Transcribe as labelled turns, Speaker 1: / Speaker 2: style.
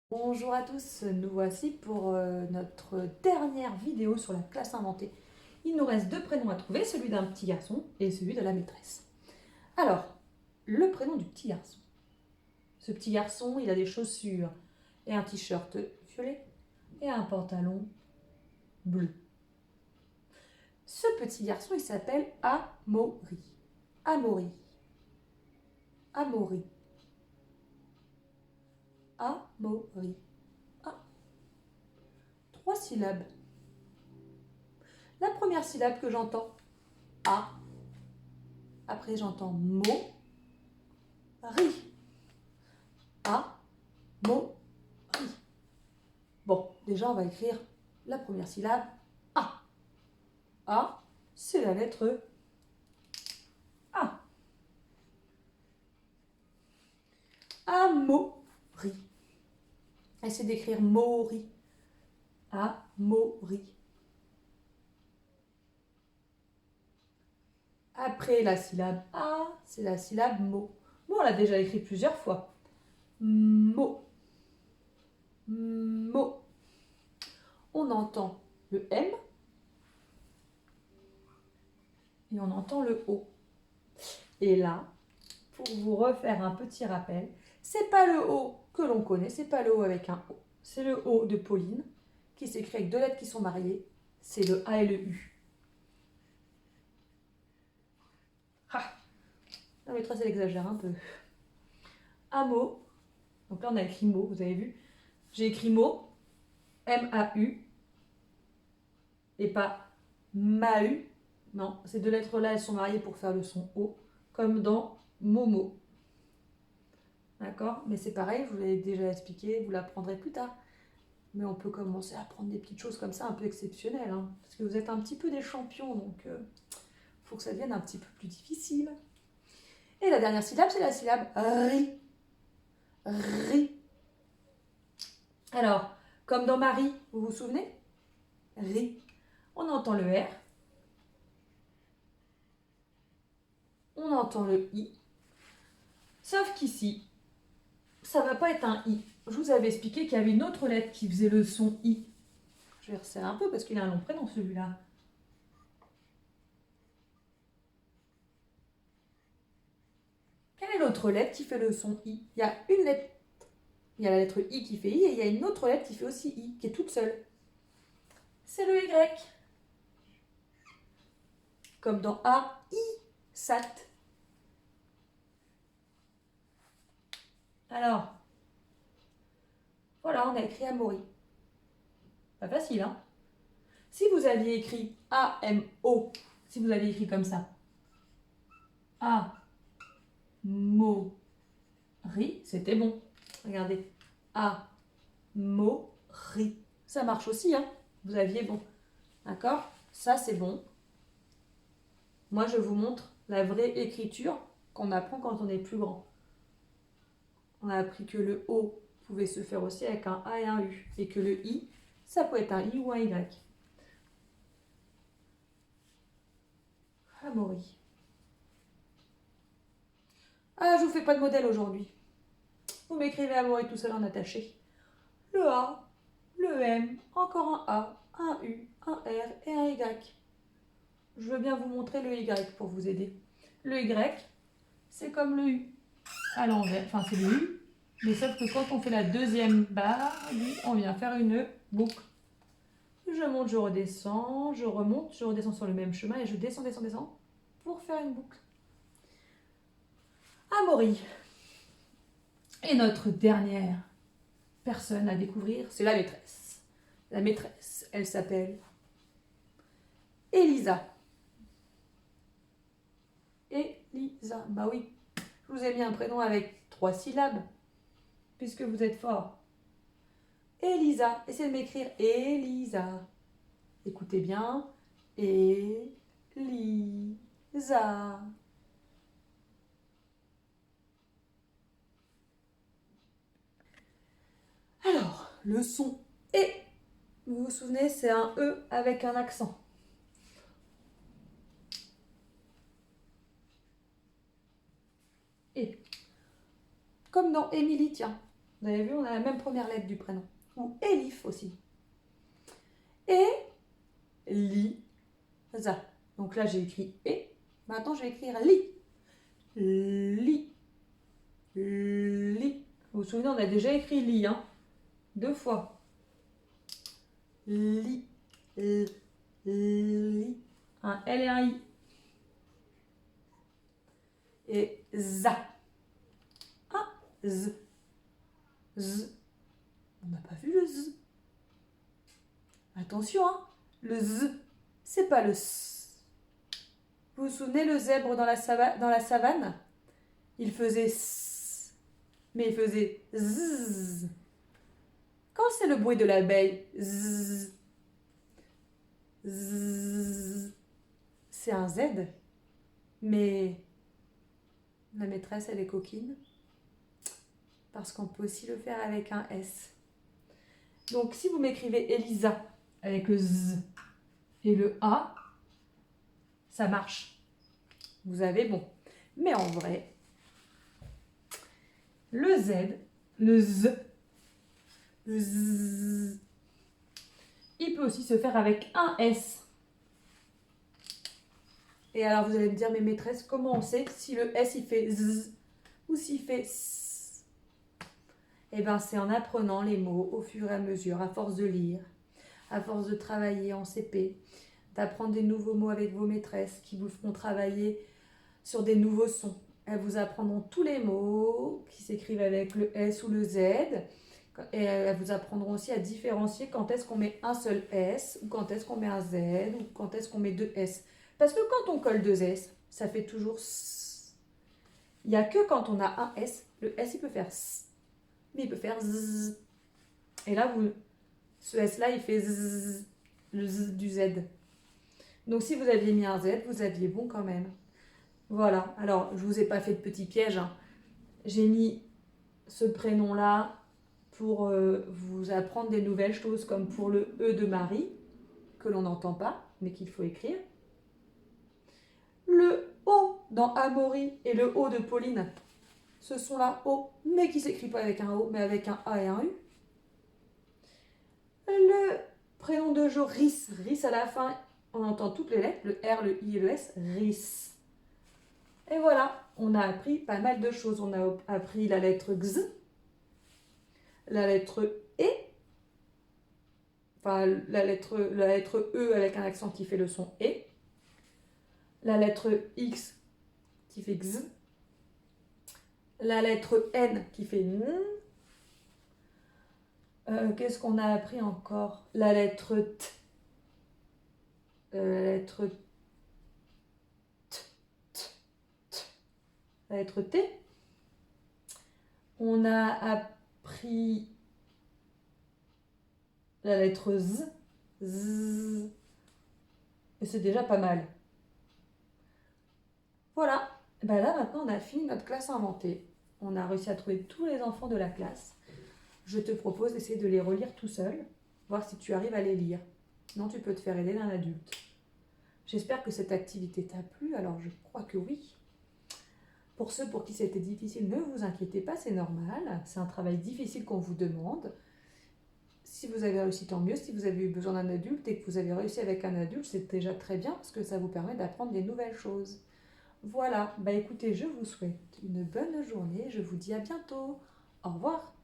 Speaker 1: Bonjour à tous, nous voici pour notre dernière vidéo sur la classe inventée. Il nous reste deux prénoms à trouver, celui d'un petit garçon et celui de la maîtresse. Alors, le prénom du petit garçon. Ce petit garçon, il a des chaussures et un t-shirt violet et un pantalon bleu. Ce petit garçon, il s'appelle Amaury. Amaury. Amaury. Amaury. Ah, trois syllabes. La première syllabe que j'entends, A. Après, j'entends mo, ri. A, mo, ri. Bon, déjà, on va écrire la première syllabe, A. A, c'est la lettre A. Amaury. Essayez d'écrire mori. Amaury. Après la syllabe A, c'est la syllabe mo. Mo, on l'a déjà écrit plusieurs fois. Mo. Mo. On entend le M et on entend le O. Et là, pour vous refaire un petit rappel, c'est pas le O que l'on connaît, c'est pas le O avec un O. C'est le O de Pauline, qui s'écrit avec deux lettres qui sont mariées. C'est le A et le U. Ah, la maîtresse, elle exagère un peu. Amo. Donc là, on a écrit mot, vous avez vu. J'ai écrit mot, M-A-U, et pas ma-u. Non, ces deux lettres-là, elles sont mariées pour faire le son O, comme dans Momo. D'accord? Mais c'est pareil, je vous l'ai déjà expliqué, vous l'apprendrez plus tard. Mais on peut commencer à apprendre des petites choses comme ça, un peu exceptionnelles. Hein, parce que vous êtes un petit peu des champions, donc faut que ça devienne un petit peu plus difficile. Et la dernière syllabe, c'est la syllabe ri. Ri. Alors, comme dans Marie, vous vous souvenez? Ri. On entend le R. On entend le I. Sauf qu'ici, ça ne va pas être un I. Je vous avais expliqué qu'il y avait une autre lettre qui faisait le son I. Je vais resserrer un peu parce qu'il a un long prénom celui-là. Quelle est l'autre lettre qui fait le son I? Il y a une lettre. Il y a la lettre I qui fait I et il y a une autre lettre qui fait aussi I, qui est toute seule. C'est le Y. Comme dans A, I, sat. Alors, voilà, on a écrit Amaury. Pas facile, hein? Si vous aviez écrit A-M-O, si vous aviez écrit comme ça, A-mo-ri, c'était bon. Regardez, A-mo-ri. Ça marche aussi, hein? Vous aviez bon. D'accord? Ça, c'est bon. Moi, je vous montre la vraie écriture qu'on apprend quand on est plus grand. On a appris que le O pouvait se faire aussi avec un A et un U. Et que le I, ça peut être un I ou un Y. Amaury. Ah, je vous fais pas de modèle aujourd'hui. Vous m'écrivez Amaury tout seul en attaché. Le A, le M, encore un A, un U, un R et un Y. Je veux bien vous montrer le Y pour vous aider. Le Y, c'est comme le U à l'envers. Enfin, c'est le U, mais sauf que quand on fait la deuxième barre, on vient faire une boucle. Je monte, je redescends, je remonte, je redescends sur le même chemin et je descends, descends, descends pour faire une boucle. Amaury. Et notre dernière personne à découvrir, c'est la maîtresse. La maîtresse, elle s'appelle Elisa. Elisa, bah oui, je vous ai mis un prénom avec 3 syllabes, puisque vous êtes fort. Elisa, essayez de m'écrire Elisa. Écoutez bien, Elisa. Alors, le son E, vous vous souvenez, c'est un E avec un accent. Et, comme dans Émilie, tiens, Vous avez vu, on a la même première lettre du prénom. Ou Elif aussi. Et Lisa. Donc là, j'ai écrit et. Maintenant, je vais écrire li. Li. Li. Vous vous souvenez, on a déjà écrit li, hein, 2 fois. Li. Li. Un L et un I. Et za. Un z. Z. On n'a pas vu le z. Attention, hein. Le z, c'est pas le s. Vous vous souvenez le zèbre dans la savane? Il faisait s, mais il faisait z. Quand c'est le bruit de l'abeille, z, z, c'est un z. Mais la maîtresse, elle est coquine. Parce qu'on peut aussi le faire avec un S. Donc, si vous m'écrivez Elisa avec le Z et le A, ça marche. Vous avez bon. Mais en vrai, le Z, le Z, le Z, il peut aussi se faire avec un S. Et alors, vous allez me dire, mais maîtresse, comment on sait si le S, il fait Z ou s'il fait S? Eh bien, c'est en apprenant les mots au fur et à mesure, à force de lire, à force de travailler en CP, d'apprendre des nouveaux mots avec vos maîtresses qui vous feront travailler sur des nouveaux sons. Elles vous apprendront tous les mots qui s'écrivent avec le S ou le Z. Et elles vous apprendront aussi à différencier quand est-ce qu'on met un seul S, ou quand est-ce qu'on met un Z, ou quand est-ce qu'on met 2 S. Parce que quand on colle 2 S, ça fait toujours S. Il n'y a que quand on a un S, le S il peut faire S. Mais il peut faire Z. Et là, ce S-là, il fait Z, le Z du Z. Donc, si vous aviez mis un Z, vous aviez bon quand même. Voilà. Alors, je ne vous ai pas fait de petit piège, hein. J'ai mis ce prénom-là pour vous apprendre des nouvelles choses, comme pour le E de Marie, que l'on n'entend pas, mais qu'il faut écrire. Le O dans Amaury et le O de Pauline. Ce sont là O, mais qui ne s'écrit pas avec un O, mais avec un A et un U. Le prénom de jour, Rhys. Rhys à la fin, on entend toutes les lettres, le R, le I et le S, Rhys. Et voilà, on a appris pas mal de choses. On a appris la lettre X, la lettre E, enfin la lettre E avec un accent qui fait le son E, la lettre X qui fait X, la lettre N qui fait N. Qu'est-ce qu'on a appris encore? La lettre T. La lettre T, T, T. La lettre T. On a appris la lettre Z. Z. Et c'est déjà pas mal. Voilà. Ben là, maintenant, on a fini notre classe inventée. On a réussi à trouver tous les enfants de la classe. Je te propose d'essayer de les relire tout seul, voir si tu arrives à les lire. Sinon, tu peux te faire aider d'un adulte. J'espère que cette activité t'a plu, alors je crois que oui. Pour ceux pour qui c'était difficile, ne vous inquiétez pas, c'est normal. C'est un travail difficile qu'on vous demande. Si vous avez réussi, tant mieux. Si vous avez eu besoin d'un adulte et que vous avez réussi avec un adulte, c'est déjà très bien parce que ça vous permet d'apprendre des nouvelles choses. Voilà, bah écoutez, je vous souhaite une bonne journée. Je vous dis à bientôt. Au revoir.